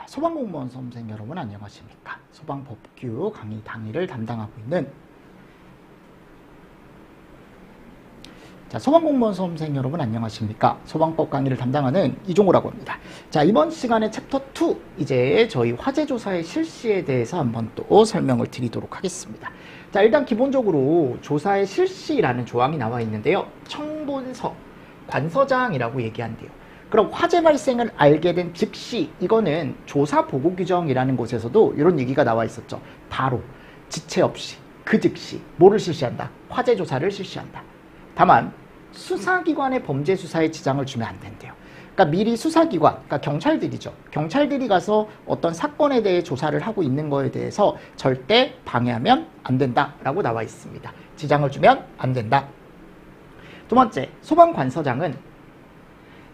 소방공무원 수험생 여러분 안녕하십니까? 소방법규 강의 강의를 담당하고 있는 소방공무원 수험생 여러분 안녕하십니까? 소방법 강의를 담당하는 이종호라고 합니다. 자, 이번 시간에 챕터 2 이제 저희 화재조사의 실시에 대해서 한번 또 설명을 드리도록 하겠습니다. 자, 일단 기본적으로 조사의 실시라는 조항이 나와 있는데요. 청본서, 관서장이라고 얘기한대요. 그럼 화재 발생을 알게 된 즉시, 이거는 조사 보고 규정이라는 곳에서도 이런 얘기가 나와 있었죠. 바로 지체 없이 그 즉시 뭐를 실시한다? 화재 조사를 실시한다. 다만 수사기관의 범죄 수사에 지장을 주면 안 된대요. 그러니까 미리 수사기관, 그러니까 경찰들이죠. 경찰들이 가서 어떤 사건에 대해 조사를 하고 있는 거에 대해서 절대 방해하면 안 된다라고 나와 있습니다. 지장을 주면 안 된다. 두 번째, 소방관서장은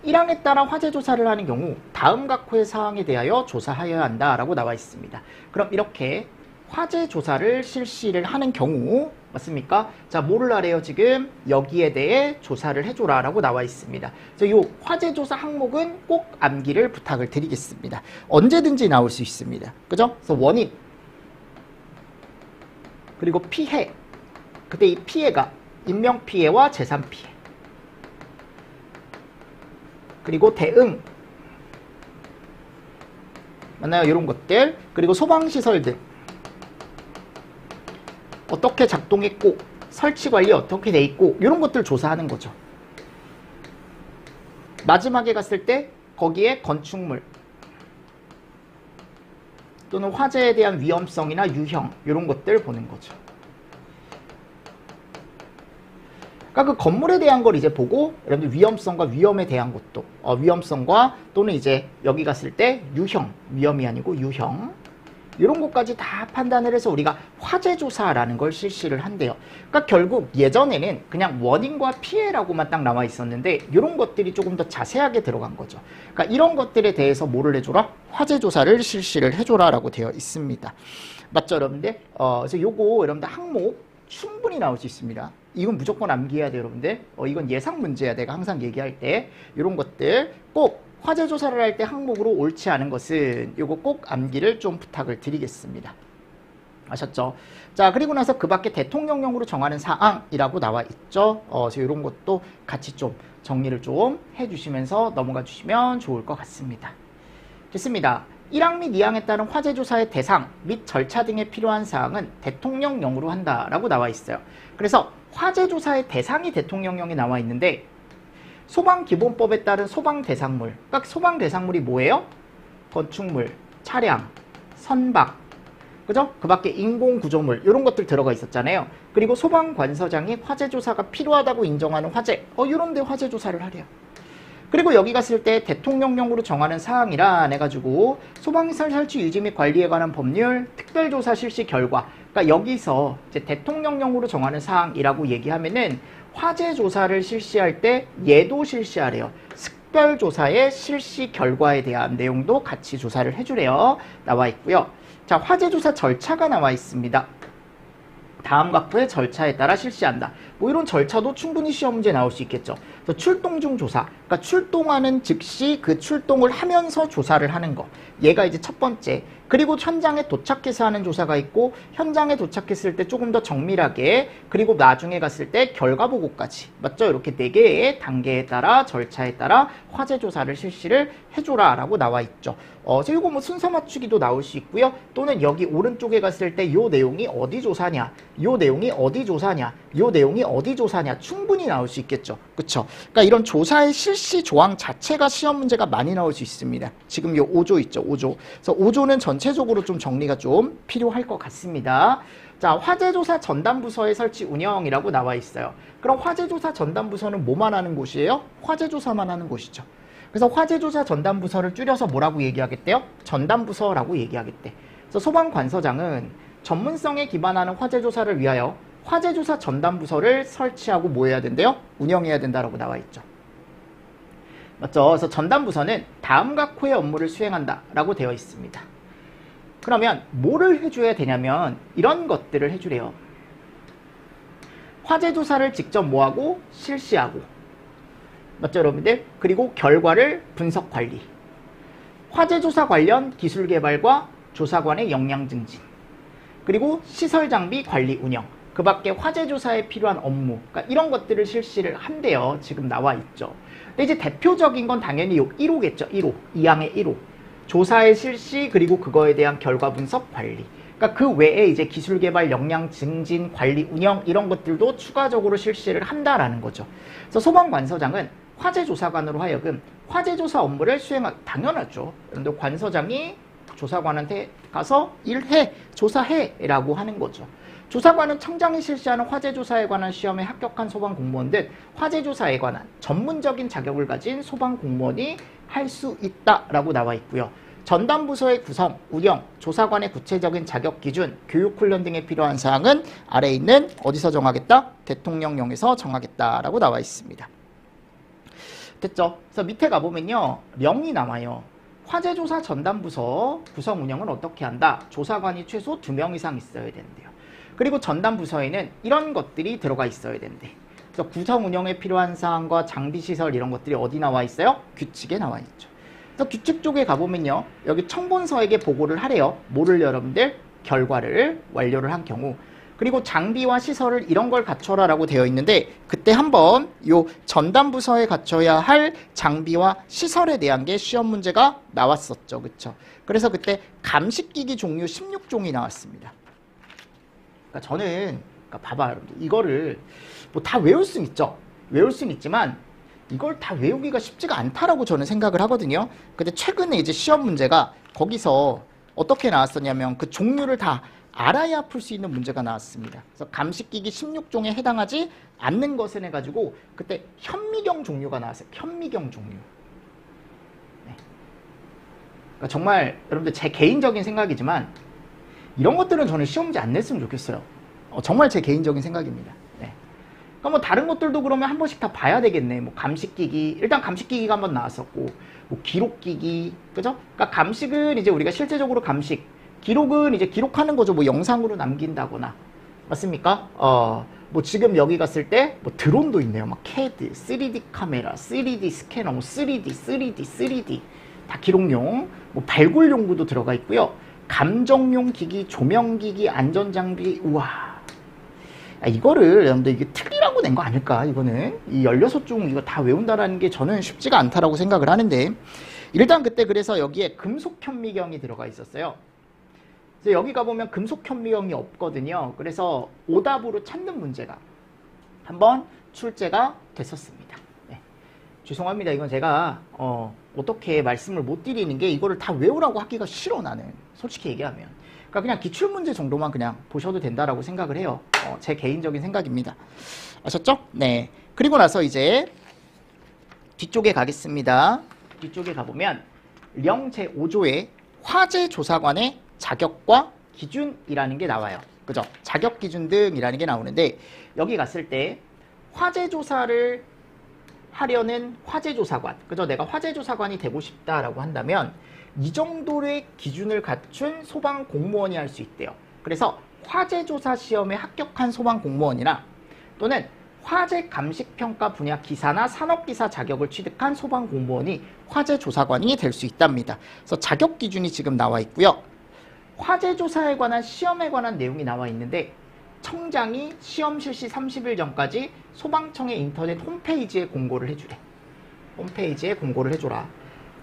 1항에 따라 화재 조사를 하는 경우 다음 각호의 사항에 대하여 조사하여야 한다라고 나와 있습니다. 그럼 이렇게 화재 조사를 실시를 하는 경우 맞습니까? 자, 뭐를 하래요? 지금 여기에 대해 조사를 해줘라 라고 나와 있습니다. 그래서 이 화재 조사 항목은 꼭 암기를 부탁을 드리겠습니다. 언제든지 나올 수 있습니다. 그죠? 그래서 원인, 그리고 피해, 그때 이 피해가 인명피해와 재산피해, 그리고 대응, 맞나요? 이런 것들, 그리고 소방시설 등 어떻게 작동했고 설치관리 어떻게 돼 있고 이런 것들 조사하는 거죠. 마지막에 갔을 때 거기에 건축물 또는 화재에 대한 위험성이나 유형 이런 것들 보는 거죠. 그러니까 그 건물에 대한 걸 이제 보고 여러분들 위험성과 위험에 대한 것도 위험성과 또는 이제 여기 갔을 때 유형, 위험이 아니고 유형 이런 것까지 다 판단을 해서 우리가 화재 조사라는 걸 실시를 한대요. 그러니까 결국 예전에는 그냥 원인과 피해라고만 딱 나와 있었는데 이런 것들이 조금 더 자세하게 들어간 거죠. 그러니까 이런 것들에 대해서 뭐를 해줘라? 화재 조사를 실시를 해줘라 라고 되어 있습니다. 맞죠 여러분들? 그래서 요거 여러분들 항목 충분히 나올 수 있습니다. 이건 무조건 암기해야 돼요 여러분들. 이건 예상 문제야. 내가 항상 얘기할 때 이런 것들 꼭 화재 조사를 할 때 항목으로 옳지 않은 것은 이거 꼭 암기를 좀 부탁을 드리겠습니다. 아셨죠? 자, 그리고 나서 그 밖에 대통령령으로 정하는 사항이라고 나와 있죠. 그래서 이런 것도 같이 좀 정리를 좀 해주시면서 넘어가 주시면 좋을 것 같습니다. 됐습니다. 1항 및 2항에 따른 화재 조사의 대상 및 절차 등에 필요한 사항은 대통령령으로 한다라고 나와 있어요. 그래서 화재 조사의 대상이 대통령령에 나와 있는데 소방기본법에 따른 소방대상물, 그러니까 소방대상물이 뭐예요? 건축물, 차량, 선박, 그죠? 그 밖에 인공구조물 이런 것들 들어가 있었잖아요. 그리고 소방관서장이 화재조사가 필요하다고 인정하는 화재, 이런 데 화재조사를 하래요. 그리고 여기 갔을 때 대통령령으로 정하는 사항이라 해가지고 소방시설 설치 유지 및 관리에 관한 법률, 특별조사 실시 결과, 그러니까 여기서 이제 대통령령으로 정하는 사항이라고 얘기하면은 화재 조사를 실시할 때 얘도 실시하래요. 특별조사의 실시 결과에 대한 내용도 같이 조사를 해주래요. 나와 있고요. 자, 화재 조사 절차가 나와 있습니다. 다음 각부의 절차에 따라 실시한다. 뭐 이런 절차도 충분히 시험 문제 나올 수 있겠죠. 그래서 출동 중 조사, 그러니까 출동하는 즉시 그 출동을 하면서 조사를 하는 거. 얘가 이제 첫 번째. 그리고 현장에 도착해서 하는 조사가 있고 현장에 도착했을 때 조금 더 정밀하게 그리고 나중에 갔을 때 결과 보고까지. 맞죠? 이렇게 4개의 단계에 따라 절차에 따라 화재 조사를 실시를 해줘라 라고 나와 있죠. 그래서 이거 뭐 순서 맞추기도 나올 수 있고요. 또는 여기 오른쪽에 갔을 때 요 내용이 어디 조사냐, 요 내용이 어디 조사냐, 요 내용이 어디 조사냐 충분히 나올 수 있겠죠. 그쵸? 그러니까 이런 조사의 실시 조항 자체가 시험 문제가 많이 나올 수 있습니다. 지금 요 5조 있죠. 5조. 그래서 5조는 전체적으로 좀 정리가 좀 필요할 것 같습니다. 자, 화재조사 전담부서의 설치 운영이라고 나와 있어요. 그럼 화재조사 전담부서는 뭐만 하는 곳이에요? 화재조사만 하는 곳이죠. 그래서 화재조사 전담부서를 줄여서 뭐라고 얘기하겠대요? 전담부서라고 얘기하겠대. 그래서 소방관서장은 전문성에 기반하는 화재조사를 위하여 화재조사 전담부서를 설치하고 뭐 해야 된대요? 운영해야 된다라고 나와 있죠. 맞죠? 그래서 전담부서는 다음 각호의 업무를 수행한다라고 되어 있습니다. 그러면 뭐를 해줘야 되냐면 이런 것들을 해주래요. 화재조사를 직접 뭐하고? 실시하고. 맞죠 여러분들? 그리고 결과를 분석 관리. 화재조사 관련 기술 개발과 조사관의 역량 증진, 그리고 시설 장비 관리 운영, 그 밖에 화재조사에 필요한 업무, 그러니까 이런 것들을 실시를 한대요. 지금 나와 있죠. 근데 이제 대표적인 건 당연히 요 1호겠죠. 1호, 2항의 1호. 조사의 실시, 그리고 그거에 대한 결과 분석 관리. 그러니까 그 외에 이제 기술 개발, 역량 증진, 관리 운영 이런 것들도 추가적으로 실시를 한다라는 거죠. 그래서 소방관서장은 화재조사관으로 하여금 화재조사 업무를 당연하죠. 그런데 관서장이 조사관한테 가서 일해, 조사해 라고 하는 거죠. 조사관은 청장이 실시하는 화재조사에 관한 시험에 합격한 소방공무원 등 화재조사에 관한 전문적인 자격을 가진 소방공무원이 할 수 있다라고 나와 있고요. 전담부서의 구성, 운영, 조사관의 구체적인 자격 기준, 교육훈련 등에 필요한 사항은 아래에 있는 어디서 정하겠다? 대통령령에서 정하겠다라고 나와 있습니다. 됐죠? 그래서 밑에 가보면요. 령이 나와요. 화재조사 전담부서 구성 운영은 어떻게 한다? 조사관이 최소 2명 이상 있어야 된대요. 그리고 전담부서에는 이런 것들이 들어가 있어야 된대. 그래서 구성 운영에 필요한 사항과 장비시설 이런 것들이 어디 나와 있어요? 규칙에 나와 있죠. 그래서 규칙 쪽에 가보면요. 여기 청본서에게 보고를 하래요. 뭐를 여러분들? 결과를 완료를 한 경우. 그리고 장비와 시설을 이런 걸 갖춰라 라고 되어 있는데 그때 한번 요 전담부서에 갖춰야 할 장비와 시설에 대한 게 시험 문제가 나왔었죠. 그쵸? 그래서 그때 감식기기 종류 16종이 나왔습니다. 그러니까 저는 봐봐 여러분들 이거를 뭐 다 외울 수는 있죠. 외울 수는 있지만 이걸 다 외우기가 쉽지가 않다라고 저는 생각을 하거든요. 근데 최근에 이제 시험 문제가 거기서 어떻게 나왔었냐면 그 종류를 다 알아야 풀 수 있는 문제가 나왔습니다. 그래서 감식기기 16종에 해당하지 않는 것을 해가지고 그때 현미경 종류가 나왔어요. 현미경 종류. 네. 그러니까 정말 여러분들 제 개인적인 생각이지만 이런 것들은 저는 시험 문제 안 냈으면 좋겠어요. 정말 제 개인적인 생각입니다. 네. 그러니까 뭐 다른 것들도 그러면 한 번씩 다 봐야 되겠네. 뭐 감식기기, 일단 감식기기가 한번 나왔었고, 뭐 기록기기, 그죠? 그러니까 감식은 이제 우리가 실제적으로 감식, 기록은 이제 기록하는 거죠. 뭐 영상으로 남긴다거나. 맞습니까? 뭐 지금 여기 갔을 때 뭐 드론도 있네요. 막 CAD, 3D 카메라, 3D 스캐너, 뭐 3D 다 기록용, 뭐 발굴 용구도 들어가 있고요. 감정용 기기, 조명기기, 안전장비, 우와. 이거를 여러분들 이게 틀리라고 낸 거 아닐까? 이거는 이 16종 이거 다 외운다라는 게 저는 쉽지가 않다라고 생각을 하는데 일단 그때 그래서 여기에 금속 현미경이 들어가 있었어요. 그래서 여기 가보면 금속 현미경이 없거든요. 그래서 오답으로 찾는 문제가 한번 출제가 됐었습니다. 네. 죄송합니다. 이건 제가 어떻게 말씀을 못 드리는 게 이거를 다 외우라고 하기가 싫어 나는 솔직히 얘기하면. 그러니까 그냥 기출문제 정도만 그냥 보셔도 된다라고 생각을 해요. 제 개인적인 생각입니다. 아셨죠? 네. 그리고 나서 이제 뒤쪽에 가겠습니다. 뒤쪽에 가보면 령 제5조에 화재조사관의 자격과 기준이라는 게 나와요. 그죠? 자격 기준 등이라는 게 나오는데 여기 갔을 때 화재조사를 하려는 화재조사관, 그죠? 내가 화재조사관이 되고 싶다라고 한다면 이 정도의 기준을 갖춘 소방 공무원이 할 수 있대요. 그래서 화재조사 시험에 합격한 소방 공무원이나 또는 화재 감식평가 분야 기사나 산업기사 자격을 취득한 소방 공무원이 화재조사관이 될 수 있답니다. 그래서 자격 기준이 지금 나와 있고요. 화재조사에 관한 시험에 관한 내용이 나와 있는데 청장이 시험 실시 30일 전까지 소방청의 인터넷 홈페이지에 공고를 해주래. 홈페이지에 공고를 해줘라.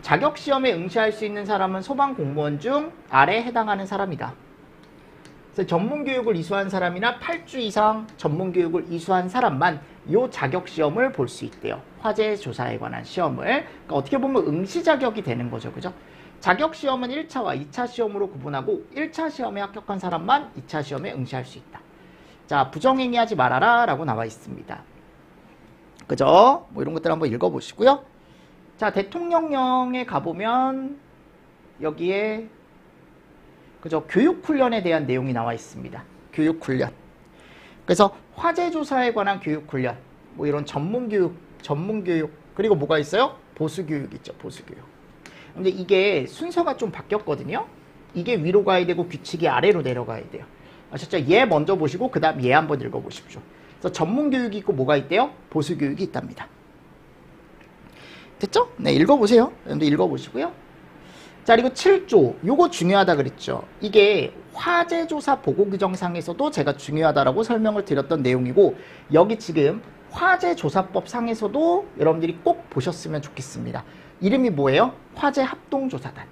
자격시험에 응시할 수 있는 사람은 소방공무원 중 아래에 해당하는 사람이다. 그래서 전문교육을 이수한 사람이나 8주 이상 전문교육을 이수한 사람만 이 자격시험을 볼 수 있대요. 화재조사에 관한 시험을. 그러니까 어떻게 보면 응시 자격이 되는 거죠. 그죠? 자격시험은 1차와 2차 시험으로 구분하고 1차 시험에 합격한 사람만 2차 시험에 응시할 수 있다. 자, 부정행위하지 말아라 라고 나와 있습니다. 그죠? 뭐 이런 것들 한번 읽어보시고요. 자, 대통령령에 가보면 여기에 그죠? 교육훈련에 대한 내용이 나와 있습니다. 교육훈련. 그래서 화재조사에 관한 교육훈련, 뭐 이런 전문교육, 그리고 뭐가 있어요? 보수교육 있죠, 보수교육. 근데 이게 순서가 좀 바뀌었거든요. 이게 위로 가야 되고 규칙이 아래로 내려가야 돼요. 아셨죠? 얘 먼저 보시고 그 다음 얘 한번 읽어보십시오. 그래서 전문교육이 있고 뭐가 있대요? 보수교육이 있답니다. 됐죠? 네, 읽어보세요. 여러분들 읽어보시고요. 자, 그리고 7조. 요거 중요하다 그랬죠. 이게 화재조사 보고규정상에서도 제가 중요하다라고 설명을 드렸던 내용이고, 여기 지금 화재조사법 상에서도 여러분들이 꼭 보셨으면 좋겠습니다. 이름이 뭐예요? 화재합동조사단.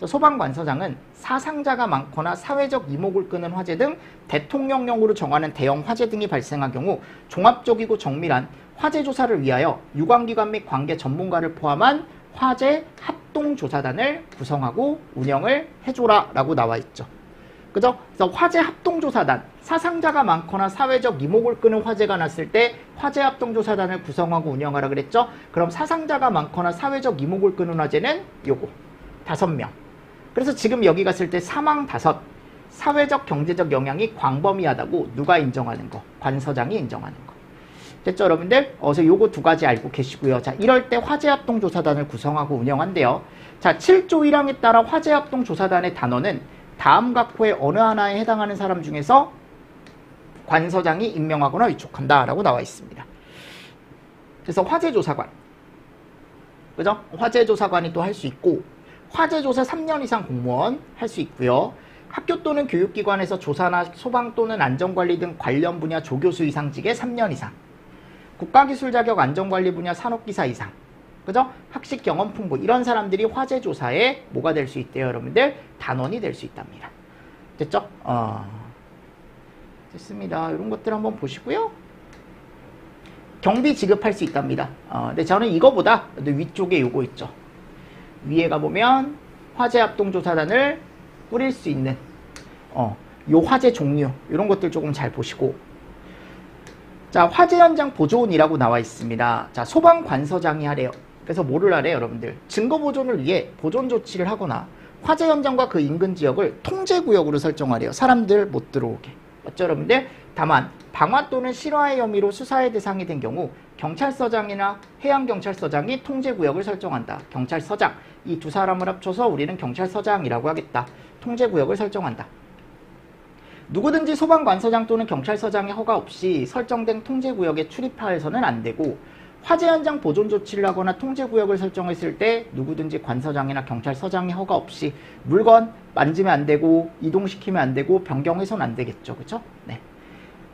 소방관서장은 사상자가 많거나 사회적 이목을 끄는 화재 등 대통령령으로 정하는 대형 화재 등이 발생한 경우 종합적이고 정밀한 화재 조사를 위하여 유관기관 및 관계 전문가를 포함한 화재 합동조사단을 구성하고 운영을 해줘라 라고 나와 있죠. 그죠? 그래서 화재 합동조사단, 사상자가 많거나 사회적 이목을 끄는 화재가 났을 때 화재 합동조사단을 구성하고 운영하라 그랬죠. 그럼 사상자가 많거나 사회적 이목을 끄는 화재는 요거 5명. 그래서 지금 여기 갔을 때 사망 5, 사회적 경제적 영향이 광범위하다고 누가 인정하는 거? 관서장이 인정하는 거. 됐죠, 여러분들? 어서 요거 2가지 알고 계시고요. 자, 이럴 때 화재합동조사단을 구성하고 운영한대요. 자, 7조 1항에 따라 화재합동조사단의 단원은 다음 각호의 어느 하나에 해당하는 사람 중에서 관서장이 임명하거나 위촉한다 라고 나와 있습니다. 그래서 화재조사관, 그죠? 화재조사관이 또 할 수 있고, 화재조사 3년 이상 공무원 할 수 있고요. 학교 또는 교육기관에서 조사나 소방 또는 안전관리 등 관련 분야 조교수 이상직에 3년 이상, 국가기술 자격 안전관리 분야 산업기사 이상, 그죠? 학식 경험 풍부, 이런 사람들이 화재조사에 뭐가 될 수 있대요, 여러분들? 단원이 될 수 있답니다. 됐죠? 됐습니다. 이런 것들 한번 보시고요. 경비 지급할 수 있답니다. 근데 저는 이거보다 위쪽에 요거 있죠. 위에 가보면 화재합동조사단을 꾸릴 수 있는 요 화재 종류, 이런 것들 조금 잘 보시고, 자, 화재 현장 보존이라고 나와 있습니다. 자, 소방관서장이 하래요. 그래서 뭐를 하래요, 여러분들? 증거 보존을 위해 보존 조치를 하거나 화재 현장과 그 인근 지역을 통제구역으로 설정하래요. 사람들 못 들어오게. 맞죠, 여러분들? 다만 방화 또는 실화의 혐의로 수사의 대상이 된 경우 경찰서장이나 해양경찰서장이 통제구역을 설정한다. 경찰서장, 이 두 사람을 합쳐서 우리는 경찰서장이라고 하겠다. 통제구역을 설정한다. 누구든지 소방관서장 또는 경찰서장의 허가 없이 설정된 통제구역에 출입하여서는 안 되고, 화재 현장 보존 조치를 하거나 통제구역을 설정했을 때 누구든지 관서장이나 경찰서장의 허가 없이 물건 만지면 안 되고, 이동시키면 안 되고, 변경해서는 안 되겠죠. 그쵸? 네.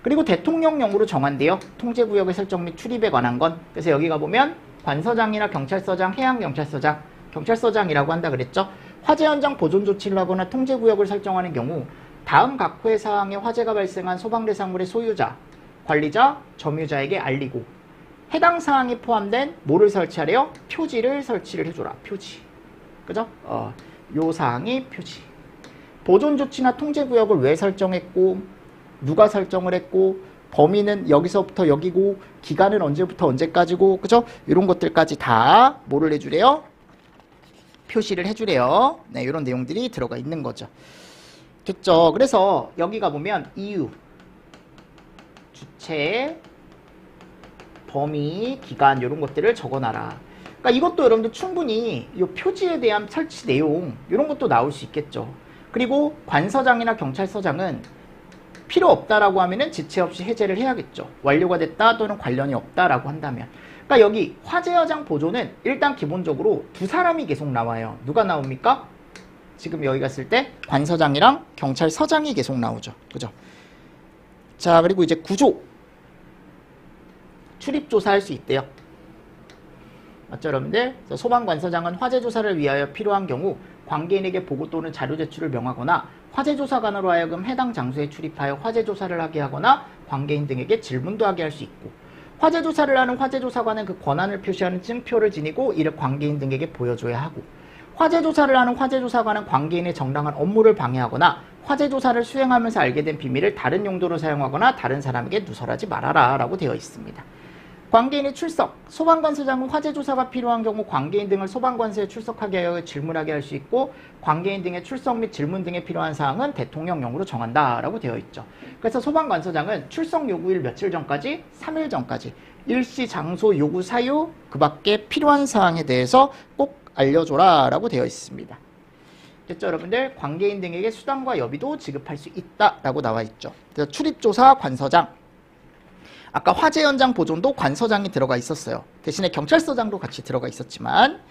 그리고 대통령령으로 정한대요. 통제구역의 설정 및 출입에 관한 건. 그래서 여기 가보면 관서장이나 경찰서장, 해양경찰서장, 경찰서장이라고 한다 그랬죠. 화재 현장 보존 조치를 하거나 통제구역을 설정하는 경우 다음 각호의 사항에 화재가 발생한 소방 대상물의 소유자, 관리자, 점유자에게 알리고, 해당 사항이 포함된 뭐를 설치하래요? 표지를 설치를 해줘라. 표지. 그죠? 요 사항이 표지. 보존 조치나 통제구역을 왜 설정했고, 누가 설정을 했고, 범위는 여기서부터 여기고, 기간은 언제부터 언제까지고, 그죠? 이런 것들까지 다 뭐를 해주래요? 표시를 해주래요. 네, 이런 내용들이 들어가 있는 거죠. 됐죠? 그래서 여기 가보면 이유, 주체, 범위, 기간, 이런 것들을 적어놔라. 그러니까 이것도 여러분들 충분히 이 표지에 대한 설치 내용, 이런 것도 나올 수 있겠죠. 그리고 관서장이나 경찰서장은 필요 없다라고 하면은 지체 없이 해제를 해야겠죠. 완료가 됐다 또는 관련이 없다라고 한다면. 그러니까 여기 화재 현장 보존은 일단 기본적으로 두 사람이 계속 나와요. 누가 나옵니까? 지금 여기 갔을 때 관서장이랑 경찰서장이 계속 나오죠. 그죠? 자, 그리고 이제 구조. 출입조사할 수 있대요. 맞죠, 여러분들? 소방관서장은 화재조사를 위하여 필요한 경우 관계인에게 보고 또는 자료 제출을 명하거나 화재조사관으로 하여금 해당 장소에 출입하여 화재조사를 하게 하거나 관계인 등에게 질문도 하게 할 수 있고, 화재조사를 하는 화재조사관은 그 권한을 표시하는 증표를 지니고 이를 관계인 등에게 보여줘야 하고, 화재조사를 하는 화재조사관은 관계인의 정당한 업무를 방해하거나 화재조사를 수행하면서 알게 된 비밀을 다른 용도로 사용하거나 다른 사람에게 누설하지 말아라 라고 되어 있습니다. 관계인의 출석. 소방관서장은 화재조사가 필요한 경우 관계인 등을 소방관서에 출석하게 하여 질문하게 할 수 있고, 관계인 등의 출석 및 질문 등에 필요한 사항은 대통령령으로 정한다 라고 되어 있죠. 그래서 소방관서장은 출석 요구일 며칠 전까지? 3일 전까지 일시, 장소, 요구, 사유, 그 밖에 필요한 사항에 대해서 꼭 알려줘라 라고 되어 있습니다. 됐죠, 여러분들? 관계인 등에게 수당과 여비도 지급할 수 있다 라고 나와 있죠. 그래서 출입조사 관서장, 아까 화재 현장 보존도 관서장이 들어가 있었어요. 대신에 경찰서장도 같이 들어가 있었지만,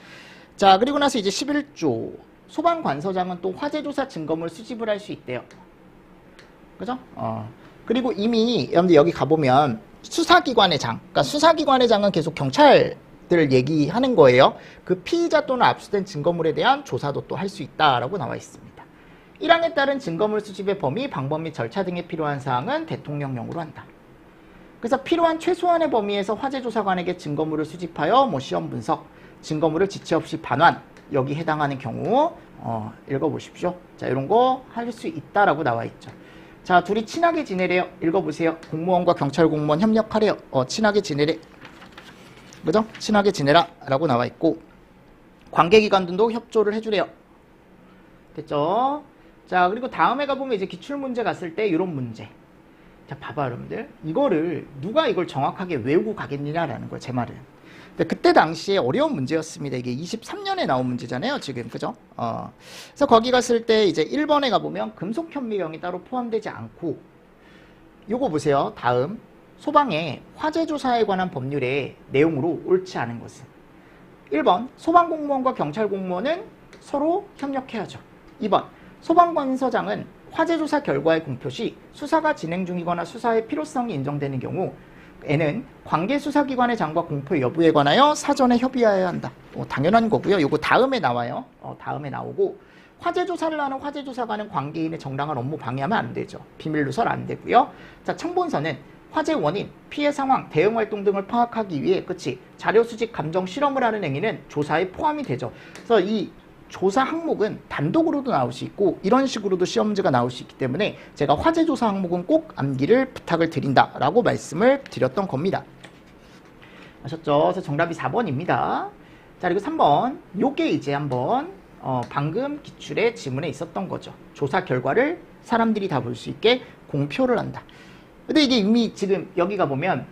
자, 그리고 나서 이제 11조 소방관서장은 또 화재조사 증거물 수집을 할 수 있대요. 그죠? 그리고 이미 여러분들 여기 가보면 수사기관의 장, 그러니까 수사기관의 장은 계속 경찰들을 얘기하는 거예요. 그 피의자 또는 압수된 증거물에 대한 조사도 또 할 수 있다라고 나와 있습니다. 1항에 따른 증거물 수집의 범위, 방법 및 절차 등에 필요한 사항은 대통령령으로 한다. 그래서 필요한 최소한의 범위에서 화재조사관에게 증거물을 수집하여 시험 분석, 증거물을 지체 없이 반환, 여기 해당하는 경우 읽어보십시오. 자, 이런 거 할 수 있다라고 나와 있죠. 자, 둘이 친하게 지내래요. 읽어보세요. 공무원과 경찰 공무원 협력하래요. 친하게 지내래. 그죠? 친하게 지내라 라고 나와 있고, 관계기관들도 협조를 해주래요. 됐죠? 자, 그리고 다음에 가보면 이제 기출문제 갔을 때 이런 문제. 자, 봐봐 여러분들. 이거를 누가 이걸 정확하게 외우고 가겠느냐라는 거예요. 제 말은. 근데 그때 당시에 어려운 문제였습니다. 이게 23년에 나온 문제잖아요. 지금. 그죠? 그래서 거기 갔을 때 이제 1번에 가보면 금속현미경이 따로 포함되지 않고, 요거 보세요. 다음. 소방의 화재조사에 관한 법률의 내용으로 옳지 않은 것은 1번. 소방공무원과 경찰공무원은 서로 협력해야죠. 2번. 소방관서장은 화재조사 결과의 공표 시 수사가 진행 중이거나 수사의 필요성이 인정되는 경우 에는 관계수사기관의 장과 공표 여부에 관하여 사전에 협의하여야 한다. 당연한 거고요. 요거 다음에 나와요. 다음에 나오고, 화재조사를 하는 화재조사관은 관계인의 정당한 업무 방해하면 안 되죠. 비밀 누설 안 되고요. 자, 첨본서는 화재 원인, 피해 상황, 대응 활동 등을 파악하기 위해 자료 수집, 감정 실험을 하는 행위는 조사에 포함이 되죠. 그래서 이 조사 항목은 단독으로도 나올 수 있고 이런 식으로도 시험지가 나올 수 있기 때문에 제가 화재조사 항목은 꼭 암기를 부탁을 드린다라고 말씀을 드렸던 겁니다. 아셨죠? 그래서 정답이 4번입니다. 자, 그리고 3번. 요게 이제 한번 방금 기출의 지문에 있었던 거죠. 조사 결과를 사람들이 다 볼 수 있게 공표를 한다. 근데 이게 이미 지금 여기가 보면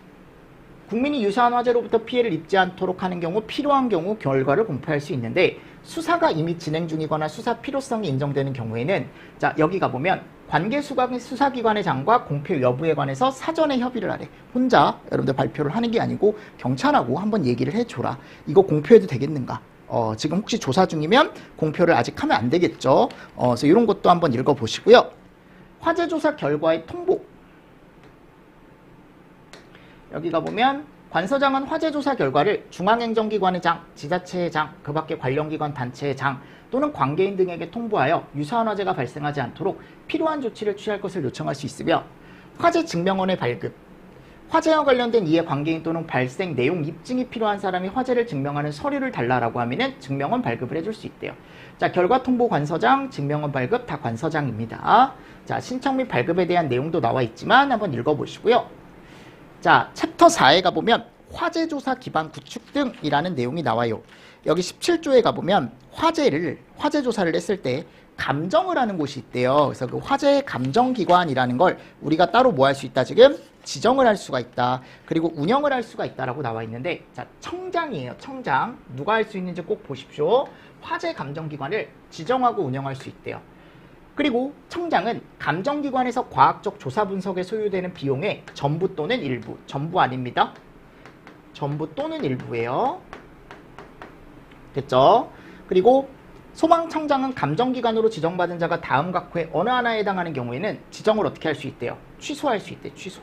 국민이 유사한 화재로부터 피해를 입지 않도록 하는 경우 필요한 경우 결과를 공표할 수 있는데, 수사가 이미 진행 중이거나 수사 필요성이 인정되는 경우에는, 자, 여기 가보면 관계 수사기관의 장과 공표 여부에 관해서 사전에 협의를 하래. 혼자 여러분들 발표를 하는 게 아니고 경찰하고 한번 얘기를 해줘라. 이거 공표해도 되겠는가? 지금 혹시 조사 중이면 공표를 아직 하면 안 되겠죠. 그래서 이런 것도 한번 읽어보시고요. 화재조사 결과의 통보. 여기 가보면 관서장은 화재조사 결과를 중앙행정기관의 장, 지자체의 장, 그 밖의 관련기관 단체의 장 또는 관계인 등에게 통보하여 유사한 화재가 발생하지 않도록 필요한 조치를 취할 것을 요청할 수 있으며, 화재 증명원의 발급, 화재와 관련된 이해 관계인 또는 발생 내용 입증이 필요한 사람이 화재를 증명하는 서류를 달라라고 하면은 증명원 발급을 해줄 수 있대요. 자, 결과 통보 관서장, 증명원 발급 다 관서장입니다. 자, 신청 및 발급에 대한 내용도 나와 있지만 한번 읽어보시고요. 자, 챕터 4에 가보면 화재조사 기반 구축 등이라는 내용이 나와요. 여기 17조에 가보면 화재조사를 했을 때 감정을 하는 곳이 있대요. 그래서 그 화재 감정기관이라는 걸 우리가 따로 뭐 할 수 있다, 지금 지정을 할 수가 있다. 그리고 운영을 할 수가 있다라고 나와 있는데, 자, 청장이에요. 청장. 누가 할 수 있는지 꼭 보십시오. 화재 감정기관을 지정하고 운영할 수 있대요. 그리고 청장은 감정기관에서 과학적 조사 분석에 소요되는 비용의 전부 또는 일부, 전부 아닙니다. 전부 또는 일부예요. 됐죠? 그리고 소방청장은 감정기관으로 지정받은 자가 다음 각호의 어느 하나에 해당하는 경우에는 지정을 어떻게 할 수 있대요? 취소할 수 있대요. 취소.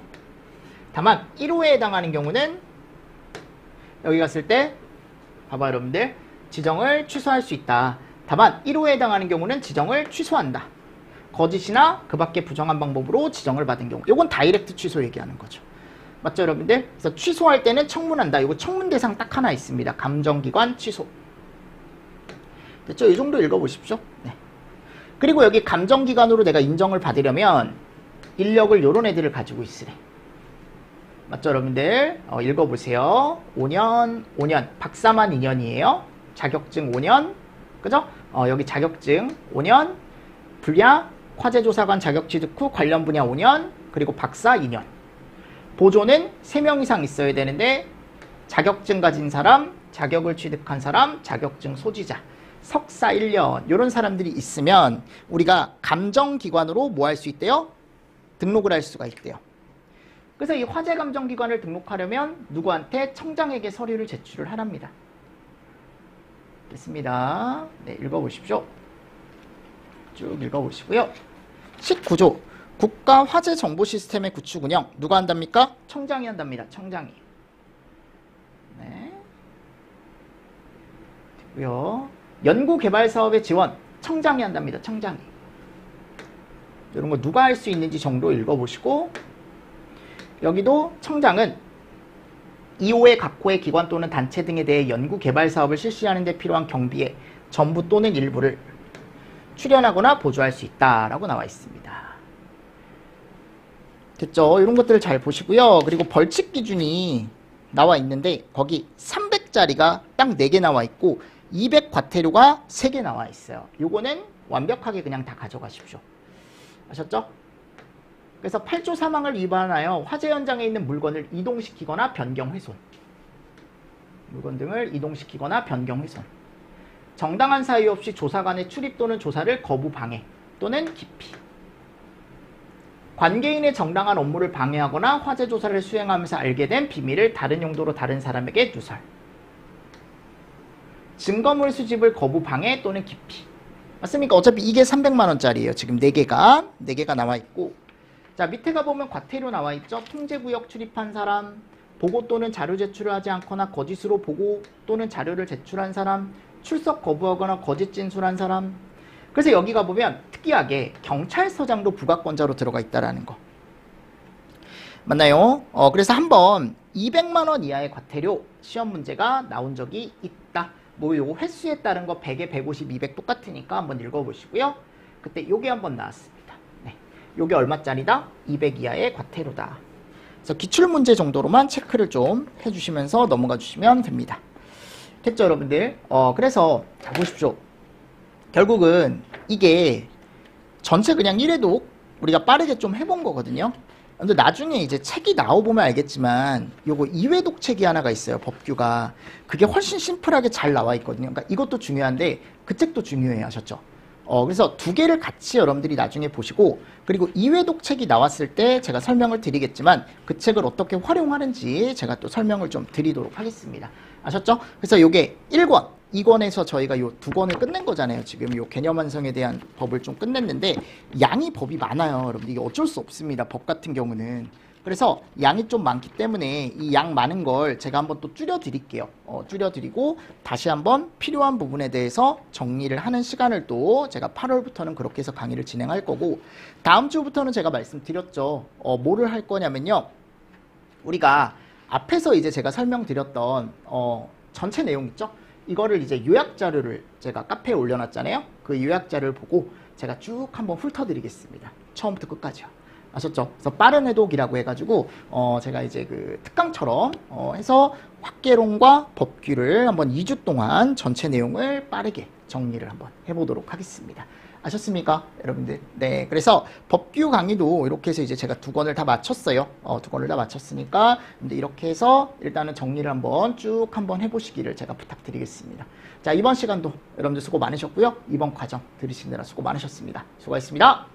다만 1호에 해당하는 경우는 여기 갔을 때 봐봐 여러분들, 지정을 취소할 수 있다. 다만 1호에 해당하는 경우는 지정을 취소한다. 거짓이나 그 밖에 부정한 방법으로 지정을 받은 경우, 이건 다이렉트 취소 얘기하는 거죠. 맞죠 여러분들? 그래서 취소할 때는 청문한다. 이거 청문 대상 딱 하나 있습니다. 감정기관 취소. 됐죠? 이 정도 읽어보십시오. 네. 그리고 여기 감정기관으로 내가 인정을 받으려면 인력을 요런 애들을 가지고 있으래. 맞죠 여러분들? 읽어보세요. 5년 박사만 2년이에요. 자격증 5년. 그죠? 여기 자격증 5년, 분야 화재조사관 자격 취득 후 관련 분야 5년, 그리고 박사 2년. 보조는 3명 이상 있어야 되는데, 자격증 가진 사람, 자격을 취득한 사람, 자격증 소지자, 석사 1년 이런 사람들이 있으면 우리가 감정기관으로 뭐 할 수 있대요? 등록을 할 수가 있대요. 그래서 이 화재감정기관을 등록하려면 누구한테? 청장에게 서류를 제출을 하랍니다. 됐습니다. 네, 읽어보십시오. 쭉 읽어보시고요. 19조 국가 화재 정보 시스템의 구축 운영 누가 한답니까? 청장이 한답니다. 청장이. 네. 됐고요. 연구 개발 사업의 지원 청장이 한답니다. 청장이. 이런 거 누가 할 수 있는지 정도 읽어보시고, 여기도 청장은 2호의 각 호의 기관 또는 단체 등에 대해 연구 개발 사업을 실시하는 데 필요한 경비의 전부 또는 일부를 출연하거나 보조할 수 있다라고 나와 있습니다. 됐죠? 이런 것들을 잘 보시고요. 그리고 벌칙 기준이 나와 있는데 거기 300짜리가 딱 4개 나와 있고 200 과태료가 3개 나와 있어요. 요거는 완벽하게 그냥 다 가져가십시오. 아셨죠? 그래서 8조 3항을 위반하여 화재 현장에 있는 물건을 이동시키거나 변경 훼손, 물건 등을 이동시키거나 변경 훼손, 정당한 사유 없이 조사관의 출입 또는 조사를 거부 방해 또는 기피, 관계인의 정당한 업무를 방해하거나 화재 조사를 수행하면서 알게 된 비밀을 다른 용도로 다른 사람에게 누설, 증거물 수집을 거부 방해 또는 기피. 맞습니까? 어차피 이게 300만 원짜리예요. 지금 4개가 나와 있고, 자, 밑에 가보면 과태료 나와 있죠. 통제구역 출입한 사람, 보고 또는 자료 제출을 하지 않거나 거짓으로 보고 또는 자료를 제출한 사람, 출석 거부하거나 거짓 진술한 사람. 그래서 여기 가보면 특이하게 경찰서장도 부가권자로 들어가 있다라는 거. 맞나요? 그래서 한번 200만 원 이하의 과태료 시험 문제가 나온 적이 있다. 뭐 요거 횟수에 따른 거 100에 150, 200 똑같으니까 한번 읽어보시고요. 그때 요게 한번 나왔습니다. 네, 요게 얼마짜리다? 200 이하의 과태료다. 그래서 기출문제 정도로만 체크를 좀 해주시면서 넘어가 주시면 됩니다. 됐죠, 여러분들? 그래서 자 보십시오. 결국은 이게 전체 그냥 1회독 우리가 빠르게 좀 해본 거거든요. 근데 나중에 이제 책이 나와보면 알겠지만 요거 2회독 책이 하나가 있어요. 법규가. 그게 훨씬 심플하게 잘 나와 있거든요. 그러니까 이것도 중요한데 그 책도 중요해요. 아셨죠? 그래서 두 개를 같이 여러분들이 나중에 보시고, 그리고 2회독 책이 나왔을 때 제가 설명을 드리겠지만 그 책을 어떻게 활용하는지 제가 또 설명을 좀 드리도록 하겠습니다. 아셨죠? 그래서 요게 1권, 2권에서 저희가 요 2권을 끝낸 거잖아요. 지금 요 개념 완성에 대한 법을 좀 끝냈는데 양이 법이 많아요. 여러분 이게 어쩔 수 없습니다. 법 같은 경우는. 그래서 양이 좀 많기 때문에 이 양 많은 걸 제가 한번 또 줄여드릴게요. 줄여드리고 다시 한번 필요한 부분에 대해서 정리를 하는 시간을 또 제가 8월부터는 그렇게 해서 강의를 진행할 거고, 다음 주부터는 제가 말씀드렸죠. 뭐를 할 거냐면요. 우리가 앞에서 이제 제가 설명드렸던 전체 내용 있죠? 이거를 이제 요약 자료를 제가 카페에 올려놨잖아요. 그 요약 자료를 보고 제가 쭉 한번 훑어드리겠습니다. 처음부터 끝까지요. 아셨죠? 그래서 빠른 해독이라고 해가지고 제가 이제 그 특강처럼 해서 학개론과 법규를 한번 2주 동안 전체 내용을 빠르게 정리를 한번 해보도록 하겠습니다. 아셨습니까, 여러분들? 네, 그래서 법규 강의도 이렇게 해서 이제 제가 2권을 다 마쳤어요. 2권을 다 마쳤으니까 근데 이렇게 해서 일단은 정리를 한번 쭉 한번 해보시기를 제가 부탁드리겠습니다. 자, 이번 시간도 여러분들 수고 많으셨고요. 이번 과정 들으시느라 수고 많으셨습니다. 수고하셨습니다.